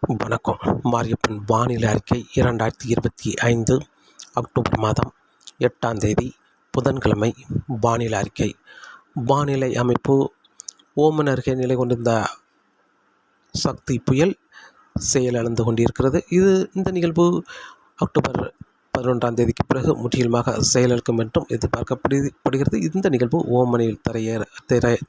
வணக்கம். மாரியப்பன் வானிலை அறிக்கை 2025 அக்டோபர் மாதம் 8ஆம் தேதி புதன்கிழமை வானிலை அறிக்கை. வானிலை அமைப்பு: ஓமன் அருகே நிலை கொண்டிருந்த சக்தி புயல் செயலிழந்து கொண்டிருக்கிறது. இந்த நிகழ்வு அக்டோபர் 11ஆம் தேதிக்கு பிறகு முற்றிலுமாக செயலிழக்கும் என்றும் எதிர்பார்க்கப்படுகிறது. இந்த நிகழ்வு ஓமனில்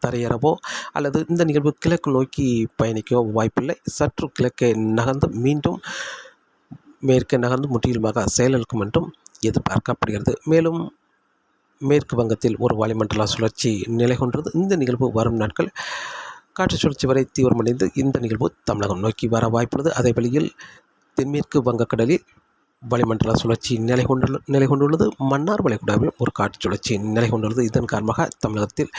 தரையேறவோ அல்லது இந்த நிகழ்வு கிழக்கு நோக்கி பயணிக்கவோ வாய்ப்பில்லை. சற்று கிழக்கே நகர்ந்து மீண்டும் மேற்கே நகர்ந்து முற்றிலுமாக செயலிழக்கும் என்றும் எதிர்பார்க்கப்படுகிறது. மேலும் மேற்கு வங்கத்தில் ஒரு வளிமண்டல சுழற்சி நிலை கொண்டது. இந்த நிகழ்வு வரும் நாட்கள் காற்று சுழற்சி வரை தீவிரமடைந்து இந்த நிகழ்வு தமிழகம் நோக்கி வர வாய்ப்புள்ளது. அதே வழியில் தென்மேற்கு வங்கக்கடலில் வளிமண்டல சுழற்சி நிலை கொண்டுள்ளது. மன்னார் வளைகுடாவில் ஒரு காற்று சுழற்சி நிலை கொண்டுள்ளது. இதன் காரணமாக தமிழகத்தில்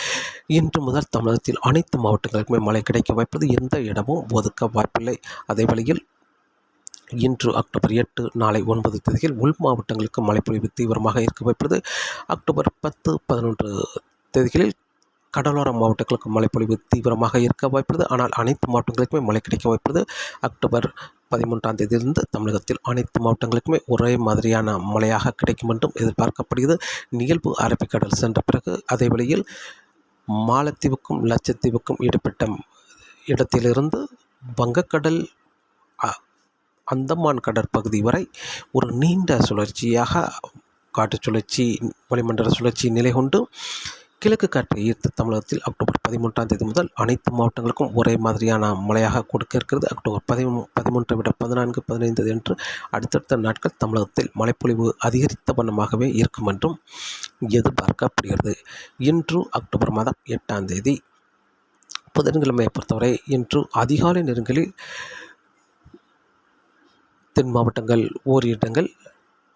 இன்று முதல் தமிழகத்தில் அனைத்து மாவட்டங்களுக்குமே மழை கிடைக்க வாய்ப்புள்ளது. எந்த இடமும் ஒதுக்க வாய்ப்பில்லை. அதே வழியில் இன்று அக்டோபர் 8 நாளை 9 தேதியில் உள் மாவட்டங்களுக்கு மழைப்பொழிவு தீவிரமாக இருக்க வாய்ப்புள்ளது. அக்டோபர் 10, 11 தேதிகளில் கடலோர மாவட்டங்களுக்கு மழைப்பொழிவு தீவிரமாக இருக்க வாய்ப்புள்ளது. ஆனால் அனைத்து மாவட்டங்களுக்குமே மழை கிடைக்க வாய்ப்புள்ளது. அக்டோபர் 13ஆம் தேதியிலிருந்து தமிழகத்தில் அனைத்து மாவட்டங்களுக்குமே ஒரே மாதிரியான மழையாக கிடைக்கும் என்றும் எதிர்பார்க்கப்படுகிறது. நிகழ்வு அரபிக்கடல் சென்ற பிறகு அதே வழியில் மாலத்தீவுக்கும் லட்சத்தீவுக்கும் இடைப்பட்ட இடத்திலிருந்து வங்கக்கடல் அந்தமான் கடற்பகுதி வரை ஒரு நீண்ட சுழற்சியாக காற்று சுழற்சி வளிமண்டல சுழற்சி நிலை கொண்டு கிழக்கு காற்றை ஈர்த்து தமிழகத்தில் அக்டோபர் 13ஆம் தேதி முதல் அனைத்து மாவட்டங்களுக்கும் ஒரே மாதிரியான மழையாக கொடுக்க இருக்கிறது. அக்டோபர் 13 விட 14, 15 என்று அடுத்தடுத்த நாட்கள் தமிழகத்தில் மழைப்பொழிவு அதிகரித்த வண்ணமாகவே இருக்கும் என்றும் எதிர்பார்க்கப்படுகிறது. இன்று அக்டோபர் மாதம் 8ஆம் தேதி புதன்கிழமையை பொறுத்தவரை இன்று அதிகாலை நேரங்களில் தென் மாவட்டங்கள் ஓரிரு இடங்கள்,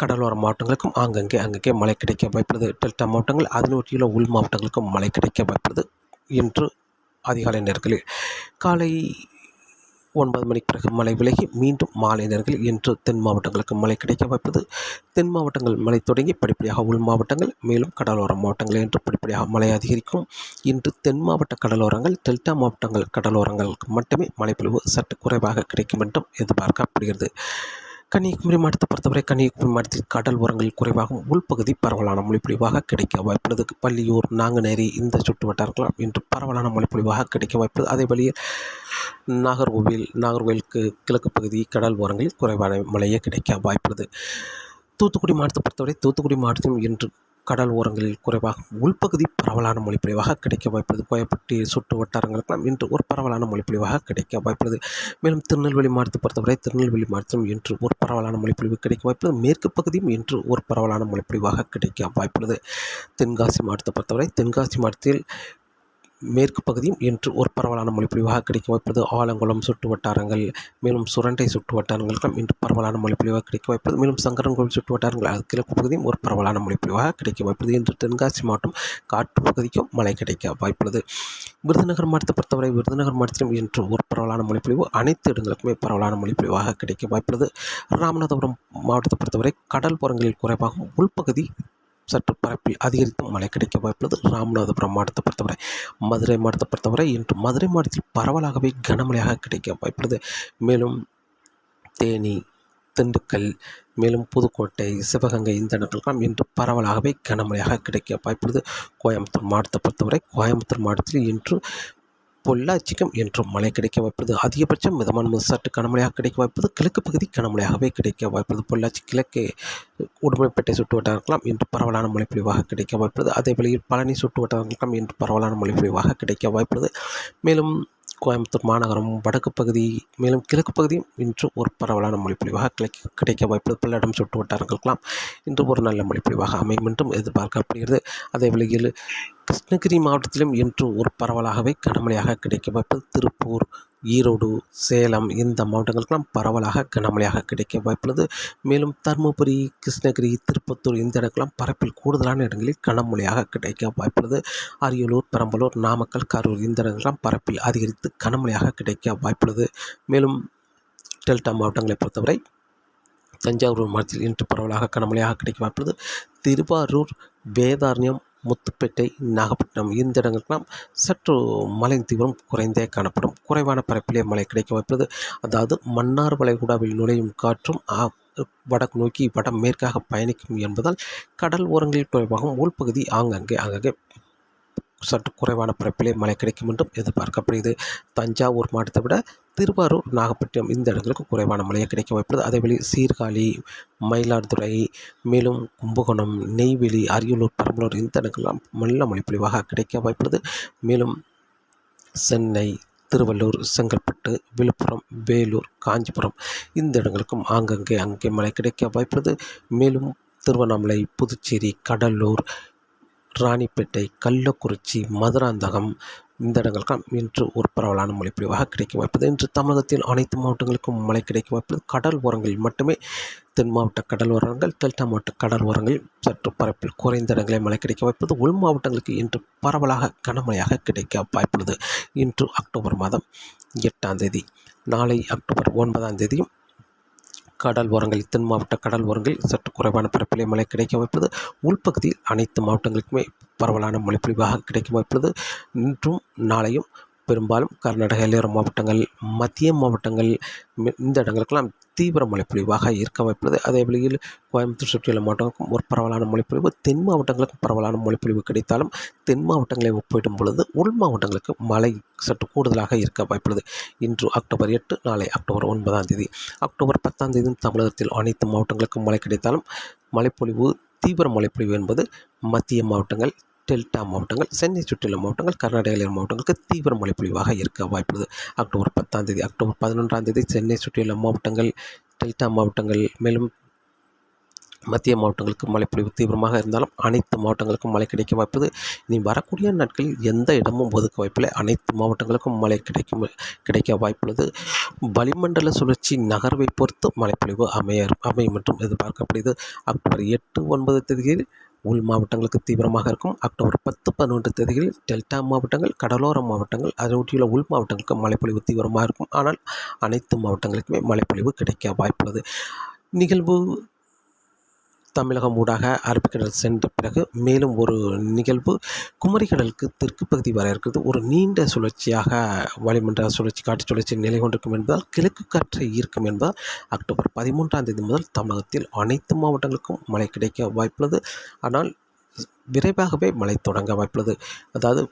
கடலோர மாவட்டங்களுக்கும் அங்கங்கே மழை கிடைக்க வாய்ப்புள்ளது. டெல்டா மாவட்டங்கள் அதனை ஒட்டியுள்ள உள் மாவட்டங்களுக்கும் மழை கிடைக்க வாய்ப்புள்ளது. இன்று அதிகாலை நேரங்களில் காலை 9 மணிக்கு பிறகு மழை விலகி மீண்டும் மாலை நேரங்களில் இன்று தென் மாவட்டங்களுக்கு மழை கிடைக்க வாய்ப்புள்ளது. தென் மாவட்டங்கள் மழை தொடங்கி படிப்படியாக உள் மாவட்டங்கள் மேலும் கடலோர மாவட்டங்கள் என்று படிப்படியாக மழை அதிகரிக்கும். இன்று தென் மாவட்ட கடலோரங்கள், டெல்டா மாவட்டங்கள் கடலோரங்களுக்கு மட்டுமே மழைப்பொழிவு சற்று குறைவாக கிடைக்கும் என்றும் எதிர்பார்க்கப்படுகிறது. கன்னியாகுமரி மாவட்டத்தை பொறுத்தவரை கன்னியாகுமரி மாவட்டத்தில் கடல் ஓரங்களில் குறைவாகவும் உள்பகுதி பரவலான மழைப்பொழிவாக கிடைக்க வாய்ப்புள்ளது. பள்ளியூர், நாங்குநேரி இந்த சுற்று வட்டாரங்களாம் இன்று பரவலான மழைப்பொழிவாக கிடைக்க வாய்ப்புள்ளது. அதே வழியில் நாகர்கோவிலுக்கு கிழக்கு பகுதி கடல் ஓரங்களில் குறைவான மழையே கிடைக்க வாய்ப்புள்ளது. தூத்துக்குடி மாவட்டத்தை பொறுத்தவரை தூத்துக்குடி மாவட்டத்திலும் இன்று கடல் ஓரங்களில் குறைவாக உள்பகுதி பரவலான மழைப்பொழிவாக கிடைக்க வாய்ப்புள்ளது. கோயப்பட்டி சுற்று வட்டாரங்களுக்கெல்லாம் இன்று ஒரு பரவலான மழைப்பொழிவாக கிடைக்க வாய்ப்புள்ளது. மேலும் திருநெல்வேலி மாவட்டத்தை பொறுத்தவரை திருநெல்வேலி மாவட்டம் இன்று ஒரு பரவலான மழைப்பொழிவு கிடைக்க வாய்ப்புள்ளது. மேற்கு பகுதியும் இன்று ஒரு பரவலான மழைப்பொழிவாக கிடைக்க வாய்ப்புள்ளது. தென்காசி மாவட்டத்தை பொறுத்தவரை தென்காசி மாவட்டத்தில் மேற்கு பகுதியும் இன்று ஒரு பரவலான மழைப்பொழிவாக கிடைக்க வாய்ப்புள்ளது. ஆலங்குளம் சுற்று வட்டாரங்கள் மேலும் சுரண்டை சுற்று வட்டாரங்களுக்கும் இன்று பரவலான மழைப்பொழிவாக கிடைக்க வாய்ப்புள்ளது. மேலும் சங்கரன்கோவில் சுற்று வட்டாரங்கள் கிழக்கு பகுதியும் ஒரு பரவலான மழைப்பொழிவாக கிடைக்க வாய்ப்புள்ளது. இன்று தென்காசி மாவட்டம் காற்று பகுதிக்கும் மழை கிடைக்க வாய்ப்புள்ளது. விருதுநகர் மாவட்டத்தை பொறுத்தவரை விருதுநகர் மாவட்டத்திலும் இன்று ஒரு பரவலான மழைப்பொழிவு அனைத்து இடங்களுக்குமே பரவலான மழைப்பொழிவாக கிடைக்க வாய்ப்புள்ளது. ராமநாதபுரம் மாவட்டத்தை பொறுத்தவரை கடல் புறங்களில் குறைவாகவும் உள்பகுதி சற்று பரப்பில் அதிகரித்தும் மழை கிடைக்க வாய்ப்புள்ளது. ராமநாதபுரம் மாவட்டத்தை பொறுத்தவரை மதுரை மாவட்டத்தை பொறுத்தவரை இன்று மதுரை மாவட்டத்தில் பரவலாகவே கனமழையாக கிடைக்க வாய்ப்புள்ளது. மேலும் தேனி, திண்டுக்கல், மேலும் புதுக்கோட்டை, சிவகங்கை இந்த இடங்களுக்கெல்லாம் இன்று பரவலாகவே கனமழையாக கிடைக்க வாய்ப்புள்ளது. கோயம்புத்தூர் மாவட்டத்தை பொறுத்தவரை கோயம்புத்தூர் மாவட்டத்தில் இன்று பொள்ளாச்சிக்கும் இன்றும் மழை கிடைக்க வாய்ப்புள்ளது. அதிகபட்சம் மிதமான சற்று கனமழையாக கிடைக்க வாய்ப்புள்ளது. கிழக்கு பகுதி கனமழையாகவே கிடைக்க வாய்ப்புள்ளது. பொள்ளாச்சி கிழக்கே உடுமலைப்பேட்டை சுற்று வட்டாரங்களுக்கெல்லாம் இன்று பரவலான மழைப்பொழிவாக கிடைக்க வாய்ப்புள்ளது. அதே வழியில் பழனி சுற்று வட்டாரங்களுக்கெல்லாம் இன்று பரவலான மழைப்பொழிவாக கிடைக்க வாய்ப்புள்ளது. மேலும் கோயம்புத்தூர் மாநகரம் வடக்கு பகுதி மேலும் கிழக்கு பகுதியும் இன்று ஒரு பரவலான மழைப்பொழிவாக கிடைக்க வாய்ப்புள்ளது. பல்லடம் சுற்று வட்டாரங்களுக்கெல்லாம் இன்று ஒரு நல்ல மழைப்பொழிவாக அமையும் என்றும் எதிர்பார்க்கப்படுகிறது. அதே வழியில் கிருஷ்ணகிரி மாவட்டத்திலும் இன்று ஒரு பரவலாகவே கனமழையாக கிடைக்க வாய்ப்புள்ளது. திருப்பூர், ஈரோடு, சேலம் இந்த மாவட்டங்களுக்கெல்லாம் பரவலாக கனமழையாக கிடைக்க வாய்ப்புள்ளது. மேலும் தருமபுரி, கிருஷ்ணகிரி, திருப்பத்தூர் இந்த இடங்களாம் பரப்பில் கூடுதலான இடங்களில் கனமழையாக கிடைக்க வாய்ப்புள்ளது. அரியலூர், பெரம்பலூர், நாமக்கல், கரூர் இந்த இடங்கள்லாம் பரப்பில் அதிகரித்து கனமழையாக கிடைக்க வாய்ப்புள்ளது. மேலும் டெல்டா மாவட்டங்களை பொறுத்தவரை தஞ்சாவூர் மாவட்டத்தில் இன்று பரவலாக கனமழையாக கிடைக்க வாய்ப்புள்ளது. திருவாரூர், வேதாரண்யம், முத்துப்பேட்டை, நாகப்பட்டினம் இந்த இடங்களுக்கெல்லாம் சற்று மழையின் தீவிரம் குறைந்தே காணப்படும். குறைவான பரப்பிலே மழை கிடைக்க வாய்ப்புள்ளது. அதாவது மன்னார் வளைகுடாவில் நுழையும் காற்றும் வடக்கு நோக்கி வடமேற்காக பயணிக்கும் என்பதால் கடல் ஓரங்களில் குறைவாகவும் உள்பகுதி ஆங்காங்கே சற்று குறைவான பரப்பிலே மழை கிடைக்கும் என்றும் எதிர்பார்க்கப்படுகிறது. தஞ்சாவூர் மாவட்டத்தை விட திருவாரூர், நாகப்பட்டினம் இந்த இடங்களுக்கு குறைவான மழையை கிடைக்க வாய்ப்புள்ளது. அதேவேளை சீர்காழி, மயிலாடுதுறை, மேலும் கும்பகோணம், நெய்வேலி, அரியலூர், பெரம்பலூர் இந்த இடங்கள்லாம் நல்ல மழைப்பொழிவாக கிடைக்க வாய்ப்புள்ளது. மேலும் சென்னை, திருவள்ளூர், செங்கல்பட்டு, விழுப்புரம், வேலூர், காஞ்சிபுரம் இந்த இடங்களுக்கும் அங்கே மழை கிடைக்க வாய்ப்புள்ளது. மேலும் திருவண்ணாமலை, புதுச்சேரி, கடலூர், ராணிப்பேட்டை, கள்ளக்குறிச்சி, மதுராந்தகம் இந்த இடங்களுக்கெல்லாம் இன்று ஒரு பரவலான மழைப்பொழிவாக கிடைக்க வாய்ப்புள்ளது. இன்று தமிழகத்தில் அனைத்து மாவட்டங்களுக்கும் மழை கிடைக்க வாய்ப்புள்ளது. கடல் ஓரங்களில் மட்டுமே தென் மாவட்ட கடல் ஓரங்கள், டெல்டா மாவட்ட கடல் ஓரங்களில் சற்று பரப்பில் குறைந்த இடங்களில் மழை கிடைக்க வாய்ப்புள்ளது. உள் மாவட்டங்களுக்கு இன்று பரவலாக கனமழையாக கிடைக்க வாய்ப்புள்ளது. இன்று அக்டோபர் மாதம் 8ஆம் தேதி, நாளை அக்டோபர் 9ஆம் தேதியும் கடல் ஓரங்களில் தென் மாவட்ட கடல் ஓரங்களில் சற்று குறைவான பரப்பிலே மழை கிடைக்க வாய்ப்புள்ளது. உள்பகுதியில் அனைத்து மாவட்டங்களுக்குமே பரவலான மழைப்பொழிவாக கிடைக்க வாய்ப்புள்ளது. இன்றும் நாளையும் பெரும்பாலும் கர்நாடக எல்லையோர மாவட்டங்கள், மத்திய மாவட்டங்கள் இந்த இடங்களுக்கெல்லாம் தீவிர மழைப்பொழிவாக இருக்க வாய்ப்புள்ளது. அதே வழியில் கோயம்புத்தூர் சுற்றியுள்ள மாவட்டங்களுக்கும் ஒரு பரவலான மழைப்பொழிவு, தென் மாவட்டங்களுக்கும் பரவலான மழைப்பொழிவு கிடைத்தாலும் தென் மாவட்டங்களை ஒப்பிடும் பொழுது உள் மாவட்டங்களுக்கு மழை சற்று கூடுதலாக இருக்க வாய்ப்புள்ளது. இன்று அக்டோபர் 8, நாளை அக்டோபர் 9ஆம் தேதி. அக்டோபர் 10ஆம் தேதி தமிழகத்தில் அனைத்து மாவட்டங்களுக்கும் மழை கிடைத்தாலும் மழைப்பொழிவு தீவிர மழைப்பொழிவு என்பது மத்திய மாவட்டங்கள், டெல்டா மாவட்டங்கள், சென்னை சுற்றியுள்ள மாவட்டங்கள், கர்நாடக எல்லையோர மாவட்டங்களுக்கு தீவிர மழைப்பொழிவாக இருக்க வாய்ப்புள்ளது. அக்டோபர் 10ஆம் தேதி, அக்டோபர் 11ஆம் தேதி சென்னை சுற்றியுள்ள மாவட்டங்கள், டெல்டா மாவட்டங்கள், மேலும் மத்திய மாவட்டங்களுக்கு மழைப்பொழிவு தீவிரமாக இருந்தாலும் அனைத்து மாவட்டங்களுக்கும் மழை கிடைக்க வாய்ப்புது. இனி வரக்கூடிய நாட்களில் எந்த இடமும் ஒதுக்க வாய்ப்பில்லை. அனைத்து மாவட்டங்களுக்கும் மழை கிடைக்க வாய்ப்புள்ளது. வளிமண்டல சுழற்சி நகர்வை பொறுத்து மழைப்பொழிவு அமையும் என்றும் எதிர்பார்க்கப்படுகிறது. அக்டோபர் 8, 9 தேதிகளில் உள் மாவட்டங்களுக்கு தீவிரமாக இருக்கும். அக்டோபர் 10, 11 தேதிகளில் டெல்டா மாவட்டங்கள், கடலோர மாவட்டங்கள், அதை ஒட்டியுள்ள உள் மாவட்டங்களுக்கு மழைப்பொழிவு தீவிரமாக இருக்கும். ஆனால் அனைத்து மாவட்டங்களுக்குமே மழைப்பொழிவு கிடைக்க வாய்ப்புள்ளது. நிகழ்வு தமிழகம் ஊடாக அரபிக்கடல் சென்ற பிறகு மேலும் ஒரு நிகழ்வு குமரிக்கடலுக்கு தெற்கு பகுதி வர இருக்கிறது. ஒரு நீண்ட சுழற்சியாக வளிமண்டல சுழற்சி, காற்று சுழற்சி நிலை கொண்டிருக்கும் என்பதால் கிழக்கு காற்றை ஈர்க்கும் என்பதால் அக்டோபர் 13ஆம் தேதி முதல் தமிழகத்தில் அனைத்து மாவட்டங்களுக்கும் மழை கிடைக்க வாய்ப்புள்ளது. ஆனால் விரைவாகவே மழை தொடங்க வாய்ப்புள்ளது. அதாவது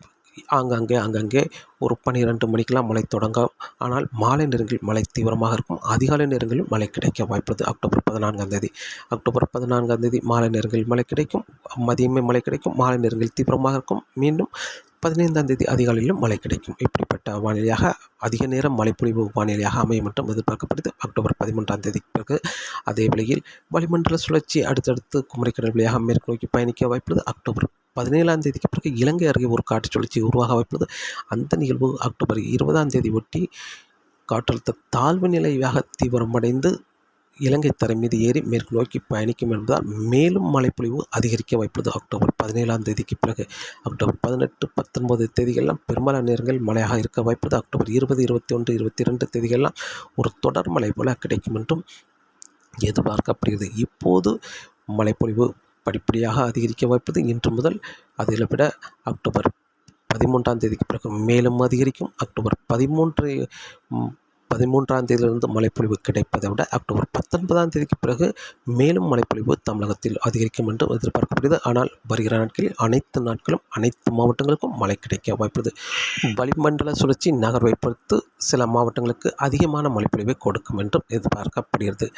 ஆங்காங்கே ஒரு 12 மணிக்கெல்லாம் மழை தொடங்கும். ஆனால் மாலை நேரங்களில் மழை தீவிரமாக இருக்கும். அதிகாலை நேரங்களில் மழை கிடைக்க வாய்ப்புள்ளது. அக்டோபர் 14ஆம் தேதி, அக்டோபர் 14ஆம் தேதி மாலை நேரங்களில் மழை கிடைக்கும். மதியமே மழை கிடைக்கும். மாலை நேரங்களில் தீவிரமாக இருக்கும். மீண்டும் 15ஆம் தேதி அதிகாலையிலும் மழை கிடைக்கும். இப்படிப்பட்ட வானிலையாக அதிக நேரம் மழைப்பொழிவு வானிலையாக அமையும் என்றும் எதிர்பார்க்கப்படுது. அக்டோபர் 13ஆம் தேதிக்கு பிறகு அதே வேளையில் வளிமண்டல சுழற்சி அடுத்தடுத்து குமரிக்கடல் வழியாக மேற்கு நோக்கி பயணிக்க வாய்ப்புள்ளது. அக்டோபர் 17ஆம் தேதிக்கு பிறகு இலங்கை அருகே ஒரு காற்று சுழற்சி உருவாக வாய்ப்புள்ளது. அந்த நிகழ்வு அக்டோபர் 20ஆம் தேதி ஒட்டி காற்றழுத்த தாழ்வு நிலையாக தீவிரமடைந்து இலங்கை தரை மீது ஏறி மேற்கு நோக்கி பயணிக்கும் என்பதால் மேலும் மழைப்பொழிவு அதிகரிக்க வாய்ப்புள்ளது. அக்டோபர் 17ஆம் தேதிக்கு பிறகு அக்டோபர் 18, 19 தேதிகள்லாம் பெரும்பாலான நேரங்கள் மழையாக இருக்க வாய்ப்புள்ளது. அக்டோபர் 20, 21, 22 தேதிகள்லாம் ஒரு தொடர் மழை போல கிடைக்கும் என்றும் எதிர்பார்க்கப்படுகிறது. இப்போது மழைப்பொழிவு படிப்படியாக அதிகரிக்க வாய்ப்புள்ளது. இன்று முதல் அதில் விட அக்டோபர் 13ஆம் தேதிக்கு பிறகு மேலும் அதிகரிக்கும். அக்டோபர் 13ஆம் தேதியிலிருந்து மழைப்பொழிவு கிடைப்பதை விட அக்டோபர் 19ஆம் தேதிக்கு பிறகு மேலும் மழைப்பொழிவு தமிழகத்தில் அதிகரிக்கும் என்று எதிர்பார்க்கப்படுகிறது. ஆனால் வருகிற நாட்களில் அனைத்து நாட்களும் அனைத்து மாவட்டங்களுக்கும் மழை கிடைக்க வாய்ப்புள்ளது. வளிமண்டல சுழற்சி நகர்வை பொறுத்து சில மாவட்டங்களுக்கு அதிகமான மழைப்பொழிவை கொடுக்கும் என்றும் எதிர்பார்க்கப்படுகிறது.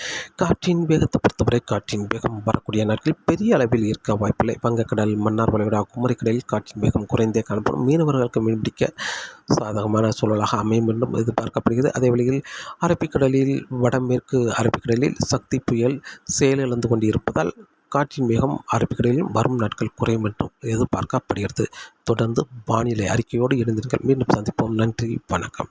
காற்றின் வேகத்தை பொறுத்தவரை காற்றின் வேகம் வரக்கூடிய நாட்களில் பெரிய அளவில் இருக்க வாய்ப்பில்லை. வங்கக்கடல், மன்னார் வளைகுடா, குமரிக்கடலில் காற்றின் வேகம் குறைந்தே காணப்படும். மீனவர்களுக்கு மீன்பிடிக்க சாதகமான சூழலாக அமையும் என்றும் எதிர்பார்க்கப்படுகிறது. அதே வழியில் அரபிக்கடலில், வடமேற்கு அரபிக்கடலில் சக்தி புயல் செயலிழந்து கொண்டிருப்பதால் காற்றின் வேகம் அரபிக்கடலில் வரும் நாட்கள் குறையும் என்றும் எதிர்பார்க்கப்படுகிறது. தொடர்ந்து வானிலை அறிக்கையோடு இணைந்திருங்கள். மீண்டும் சந்திப்போம். நன்றி, வணக்கம்.